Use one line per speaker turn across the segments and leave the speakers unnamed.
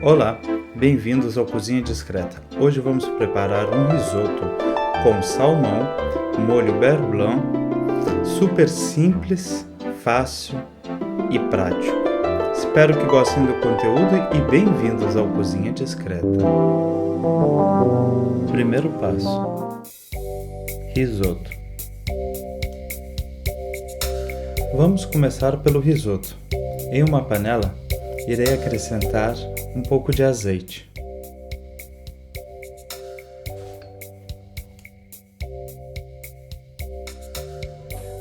Olá, bem-vindos ao Cozinha Discreta. Hoje vamos preparar um risoto com salmão, molho beurre blanc, super simples, fácil e prático. Espero que gostem do conteúdo e bem-vindos ao Cozinha Discreta. Primeiro passo: risoto. Vamos começar pelo risoto. Em uma panela, irei acrescentar um pouco de azeite.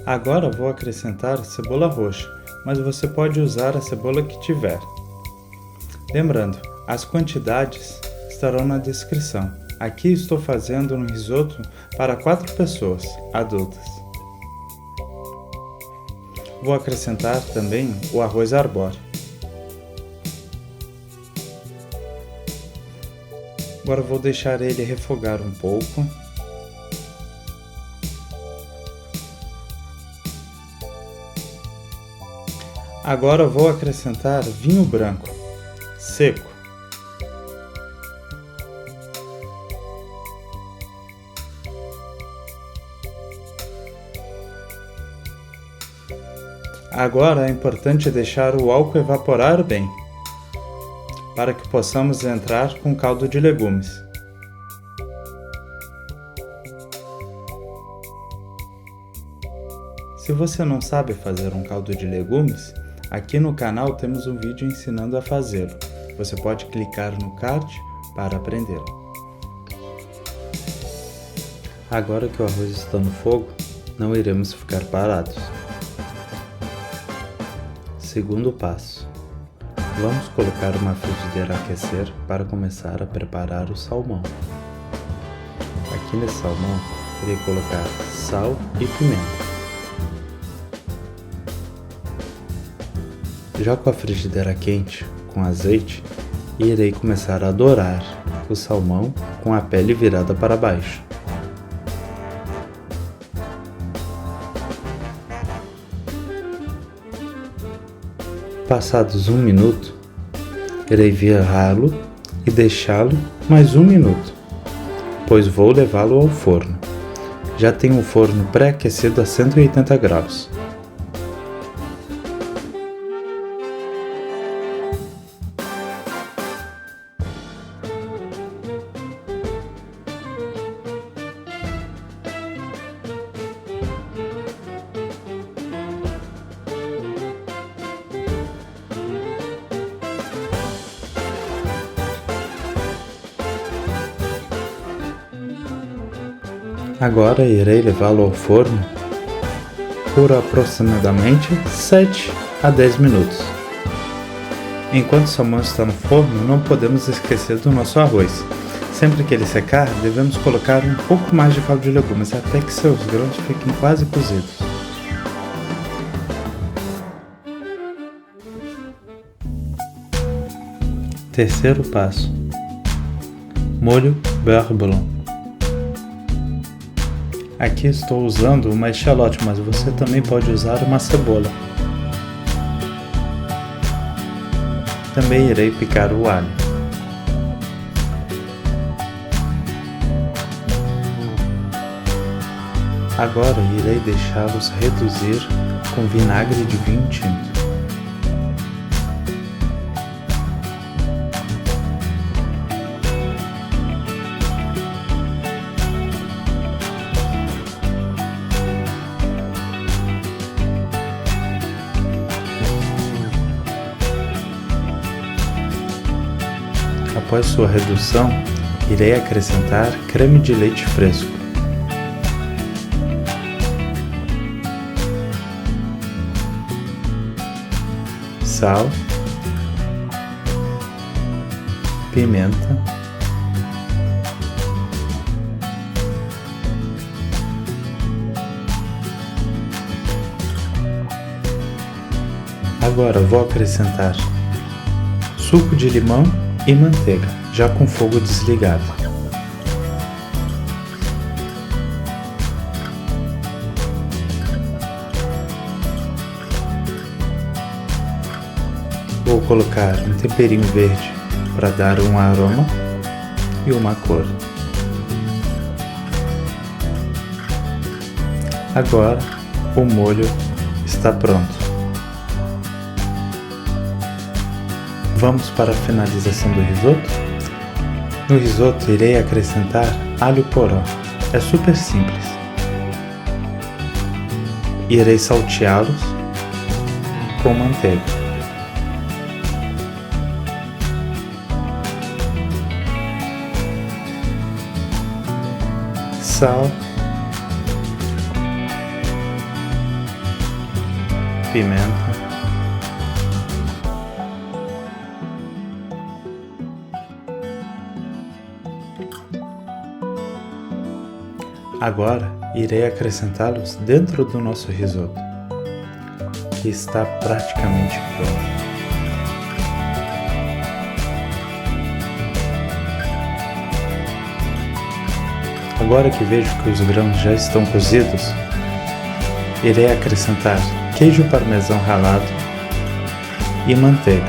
Agora vou acrescentar cebola roxa, mas você pode usar a cebola que tiver. Lembrando, as quantidades estarão na descrição. Aqui estou fazendo um risoto para 4 pessoas adultas. Vou acrescentar também o arroz arbóreo. Agora vou deixar ele refogar um pouco. Agora vou acrescentar vinho branco, seco. Agora é importante deixar o álcool evaporar bem, para que possamos entrar com caldo de legumes. Se você não sabe fazer um caldo de legumes, aqui no canal temos um vídeo ensinando a fazê-lo. Você pode clicar no card para aprender. Agora que o arroz está no fogo, não iremos ficar parados. Segundo passo: vamos colocar uma frigideira a aquecer para começar a preparar o salmão. Aqui nesse salmão, irei colocar sal e pimenta. Já com a frigideira quente, com azeite, irei começar a dourar o salmão com a pele virada para baixo. Passados 1 minuto, irei virá-lo e deixá-lo mais 1 minuto, pois vou levá-lo ao forno. Já tenho o forno pré-aquecido a 180 graus. Agora irei levá-lo ao forno por aproximadamente 7 a 10 minutos. Enquanto o salmão está no forno, não podemos esquecer do nosso arroz. Sempre que ele secar, devemos colocar um pouco mais de caldo de legumes até que seus grãos fiquem quase cozidos. Terceiro passo: molho beurre blanc. Aqui estou usando uma echalote, mas você também pode usar uma cebola. Também irei picar o alho. Agora irei deixá-los reduzir com vinagre de vinho tinto. Após sua redução, irei acrescentar creme de leite fresco. Sal, pimenta, agora vou acrescentar suco de limão e manteiga, já com fogo desligado. Vou colocar um temperinho verde para dar um aroma e uma cor. Agora o molho está pronto. Vamos para a finalização do risoto? No risoto irei acrescentar alho poró. É super simples. Irei salteá-los com manteiga. Sal, pimenta, agora irei acrescentá-los dentro do nosso risoto, que está praticamente pronto. Agora que vejo que os grãos já estão cozidos, irei acrescentar queijo parmesão ralado e manteiga.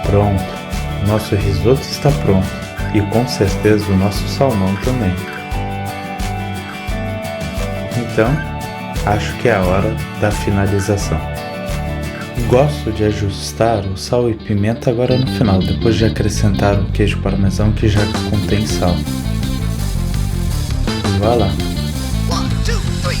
Pronto, nosso risoto está pronto e com certeza o nosso salmão também. Então, acho que é a hora da finalização. Gosto de ajustar o sal e pimenta agora no final, depois de acrescentar o queijo parmesão que já contém sal. Vá lá!
1, 2, 3,